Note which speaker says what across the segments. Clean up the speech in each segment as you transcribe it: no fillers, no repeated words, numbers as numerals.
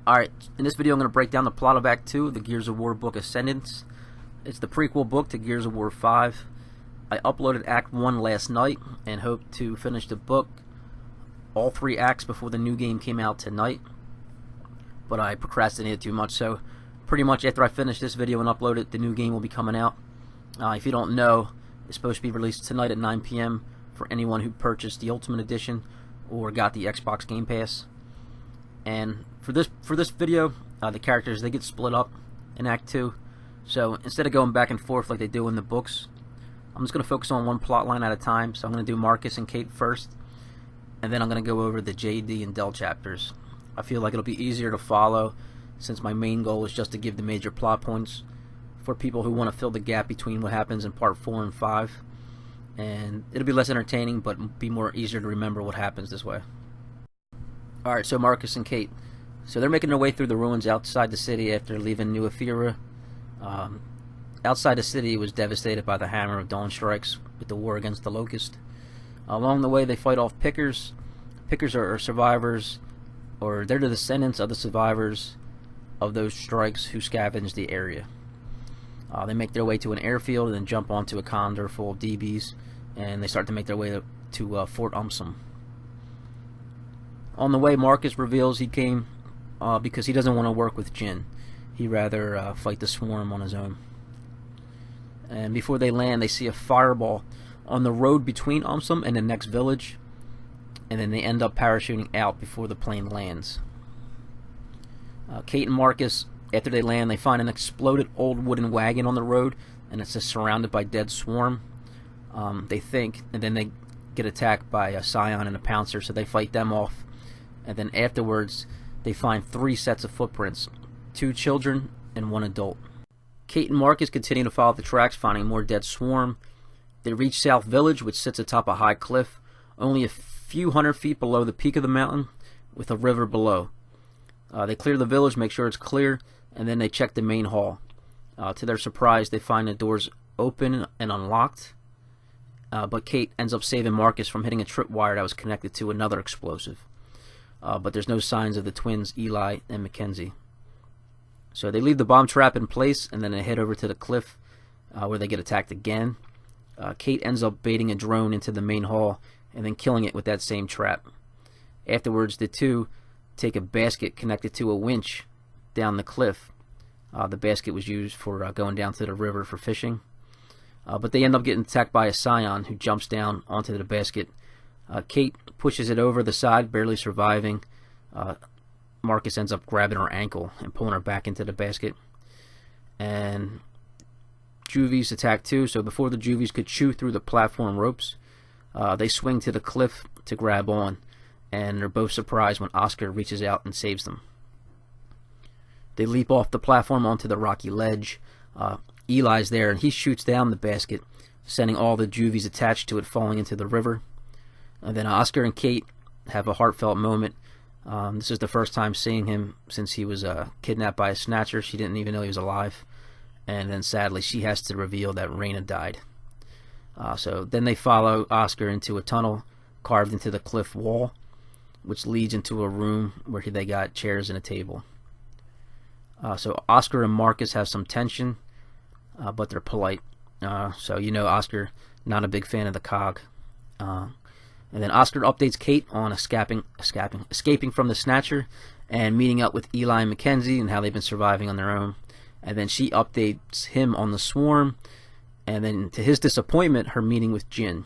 Speaker 1: Alright, in this video I'm going to break down the plot of Act 2 of the Gears of War book Ascendance. It's the prequel book to Gears of War 5. I uploaded Act 1 last night and hope to finish the book, all 3 acts, before the new game came out tonight. But I procrastinated too much, so pretty much after I finish this video and upload it, the new game will be coming out. If you don't know, it's supposed to be released tonight at 9 p.m. for anyone who purchased the Ultimate Edition or got the Xbox Game Pass. And for this video, the characters, they get split up in Act 2. So instead of going back and forth like they do in the books, I'm just going to focus on one plot line at a time. So I'm going to do Marcus and Kate first, and then I'm going to go over the JD and Dell chapters. I feel like it'll be easier to follow since my main goal is just to give the major plot points for people who want to fill the gap between what happens in Part 4 and 5. And it'll be less entertaining, but be more easier to remember what happens this way. Alright, so Marcus and Kate. So they're making their way through the ruins outside the city after leaving New Ephyra. Outside the city was devastated by the Hammer of Dawn strikes with the war against the Locust. Along the way they fight off Pickers. Pickers are survivors, or they're the descendants of the survivors of those strikes who scavenged the area. They make their way to an airfield and then jump onto a Condor full of DBs, and they start to make their way to Fort Umsum. On the way, Marcus reveals he came because he doesn't want to work with Jin. He'd rather fight the Swarm on his own. And before they land, they see a fireball on the road between Umsum and the next village, and then they end up parachuting out before the plane lands. Kate and Marcus, after they land, they find an exploded old wooden wagon on the road, and it's just surrounded by dead Swarm. They think, and then they get attacked by a Scion and a Pouncer, so they fight them off. And then afterwards, they find 3 sets of footprints, 2 children and 1 adult. Kate and Marcus continue to follow the tracks, finding more dead Swarm. They reach South Village, which sits atop a high cliff, only a few hundred feet below the peak of the mountain, with a river below. They clear the village, make sure it's clear, and then they check the main hall. To their surprise, they find the doors open and unlocked, but Kate ends up saving Marcus from hitting a tripwire that was connected to another explosive. But there's no signs of the twins, Eli and Mackenzie. So they leave the bomb trap in place, and then they head over to the cliff where they get attacked again. Kate ends up baiting a drone into the main hall and then killing it with that same trap. Afterwards, the two take a basket connected to a winch down the cliff. The basket was used for going down to the river for fishing. But they end up getting attacked by a Scion who jumps down onto the basket. Kate pushes it over the side, barely surviving. Marcus ends up grabbing her ankle and pulling her back into the basket. And Juvies attack too, so before the Juvies could chew through the platform ropes, they swing to the cliff to grab on, and they're both surprised when Oscar reaches out and saves them. They leap off the platform onto the rocky ledge. Eli's there, and he shoots down the basket, sending all the Juvies attached to it falling into the river. And then Oscar and Kate have a heartfelt moment. This is the first time seeing him since he was kidnapped by a Snatcher. She didn't even know he was alive. And then sadly she has to reveal that Raina died. So then they follow Oscar into a tunnel carved into the cliff wall, which leads into a room where they got chairs and a table. So Oscar and Marcus have some tension, but they're polite. So you know Oscar, not a big fan of the cog. And then Oscar updates Kate on escaping from the Snatcher and meeting up with Eli and Mackenzie and how they've been surviving on their own. And then she updates him on the Swarm, and then to his disappointment, her meeting with Jin.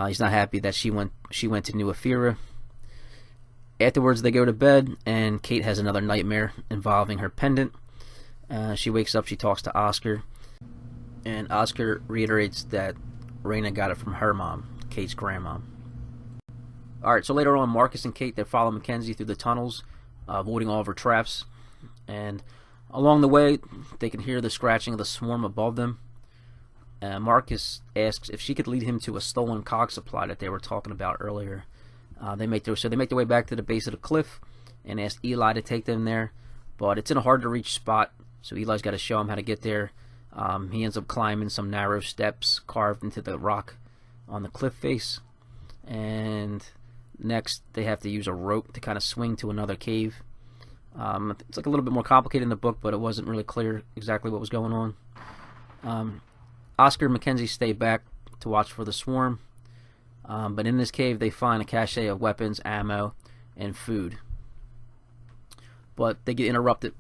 Speaker 1: He's not happy that she went to New Ephyra. Afterwards, they go to bed, and Kate has another nightmare involving her pendant. She wakes up, she talks to Oscar, and Oscar reiterates that Raina got it from her mom, Kate's grandma. Alright, so later on, Marcus and Kate, they follow Mackenzie through the tunnels, avoiding all of her traps, and along the way, they can hear the scratching of the Swarm above them. Marcus asks if she could lead him to a stolen cog supply that they were talking about earlier. They make their way back to the base of the cliff and ask Eli to take them there, but it's in a hard-to-reach spot, so Eli's got to show him how to get there. He ends up climbing some narrow steps carved into the rock on the cliff face, and next they have to use a rope to kind of swing to another cave. It's like a little bit more complicated in the book, but it wasn't really clear exactly what was going on. Oscar and Mackenzie stay back to watch for the swarm, but in this cave they find a cache of weapons, ammo, and food. But they get interrupted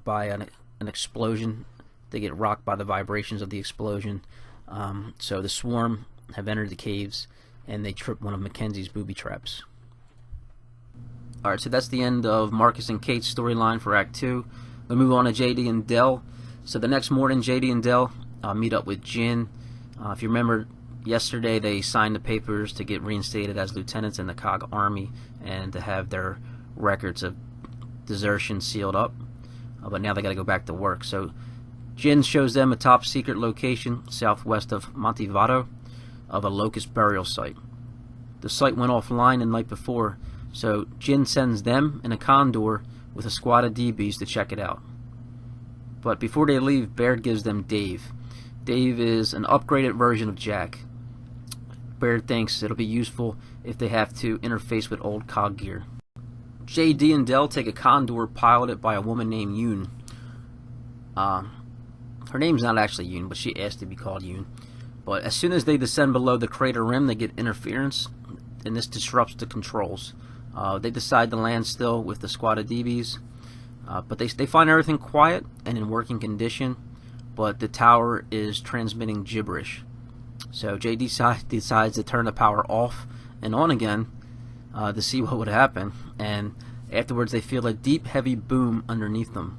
Speaker 1: by an explosion. They get rocked by the vibrations of the explosion. So the swarm have entered the caves, and they trip one of Mackenzie's booby traps. Alright, so that's the end of Marcus and Kate's storyline for Act 2. We'll move on to JD and Del. So the next morning, JD and Del meet up with Jin. If you remember, yesterday they signed the papers to get reinstated as lieutenants in the COG Army and to have their records of desertion sealed up. But now they got to go back to work. So Jin shows them a top secret location southwest of Montevideo of a locust burial site. The site went offline the night before, so Jin sends them and a condor with a squad of DBs to check it out. But before they leave, Baird gives them Dave. Dave is an upgraded version of Jack. Baird thinks it'll be useful if they have to interface with old COG gear. JD and Del take a condor piloted by a woman named Yoon. Her name's not actually Yoon, but she asked to be called Yoon. But as soon as they descend below the crater rim, they get interference, and this disrupts the controls. They decide to land still with the squad of DBs, but they find everything quiet and in working condition, but the tower is transmitting gibberish. So JD decides to turn the power off and on again to see what would happen, and afterwards they feel a deep, heavy boom underneath them.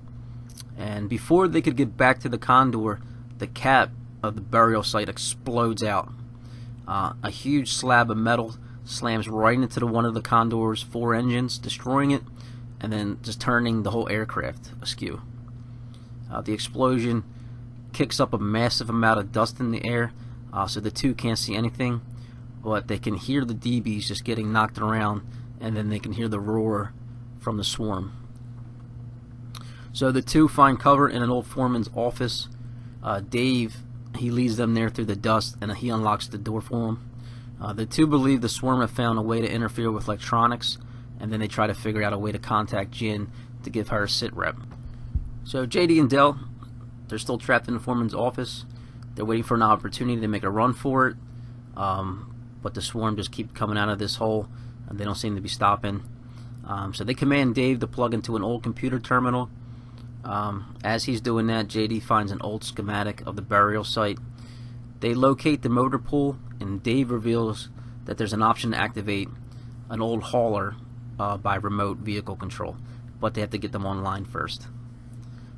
Speaker 1: And before they could get back to the condor, the cap of the burial site explodes out. A huge slab of metal slams right into one of the condor's 4 engines, destroying it, and then just turning the whole aircraft askew. The explosion kicks up a massive amount of dust in the air, so the two can't see anything, but they can hear the DBs just getting knocked around, and then they can hear the roar from the swarm. So the two find cover in an old foreman's office. Dave, he leads them there through the dust, and he unlocks the door for them. The two believe the swarm have found a way to interfere with electronics, and then they try to figure out a way to contact Jin to give her a sit rep. So JD and Del, they're still trapped in the foreman's office. They're waiting for an opportunity to make a run for it, but the swarm just keep coming out of this hole, and they don't seem to be stopping. So they command Dave to plug into an old computer terminal. As he's doing that, JD finds an old schematic of the burial site. They locate the motor pool, and Dave reveals that there's an option to activate an old hauler by remote vehicle control, but they have to get them online first.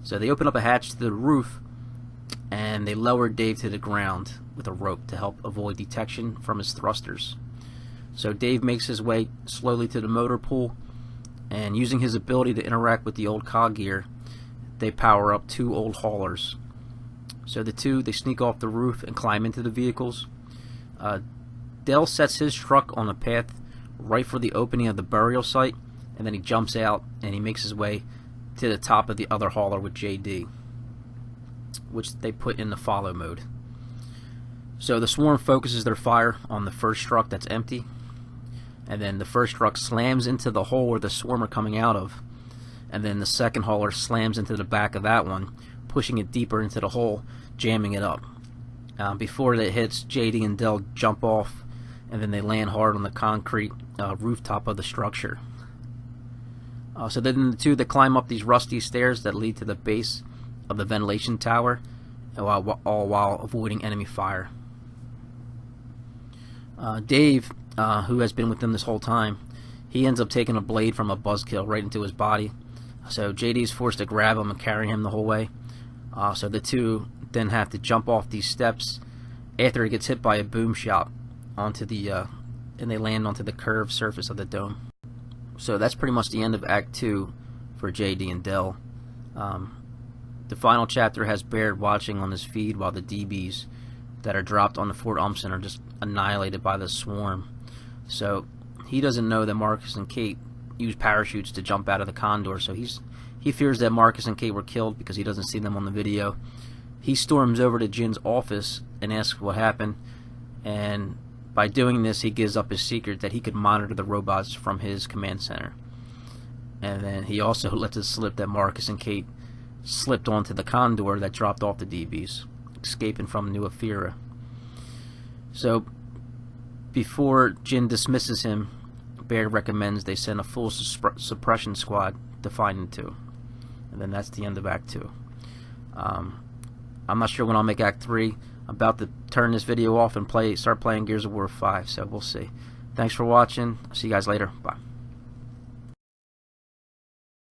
Speaker 1: So they open up a hatch to the roof, and they lower Dave to the ground with a rope to help avoid detection from his thrusters. So Dave makes his way slowly to the motor pool, and using his ability to interact with the old COG gear, they power up 2 old haulers. So the two, they sneak off the roof and climb into the vehicles. Del sets his truck on a path right for the opening of the burial site, and then he jumps out and he makes his way to the top of the other hauler with JD, which they put in the follow mode. So the swarm focuses their fire on the first truck that's empty, and then the first truck slams into the hole where the swarm are coming out of, and then the second hauler slams into the back of that one, pushing it deeper into the hole, jamming it up. Before it hits, JD and Del jump off, and then they land hard on the concrete rooftop of the structure. So then the two, they climb up these rusty stairs that lead to the base of the ventilation tower, all while avoiding enemy fire. Dave, who has been with them this whole time, he ends up taking a blade from a buzzkill right into his body. So JD is forced to grab him and carry him the whole way. So the two then have to jump off these steps after it gets hit by a boom shot onto the and they land onto the curved surface of the dome. So that's pretty much the end of Act 2 for JD and Del. The final chapter has Baird watching on his feed while the DBs that are dropped on the Fort Umpson are just annihilated by the swarm. So he doesn't know that Marcus and Kate used parachutes to jump out of the Condor, so he fears that Marcus and Kate were killed because he doesn't see them on the video. He storms over to Jin's office and asks what happened, and by doing this he gives up his secret that he could monitor the robots from his command center. And then he also lets it slip that Marcus and Kate slipped onto the Condor that dropped off the DBs, escaping from New Ephyra. So, before Jin dismisses him, Baird recommends they send a full suppression squad to find the two. And then that's the end of Act 2. I'm not sure when I'll make Act 3. I'm about to turn this video off and start playing Gears of War 5, so we'll see. Thanks for watching. See you guys later. Bye.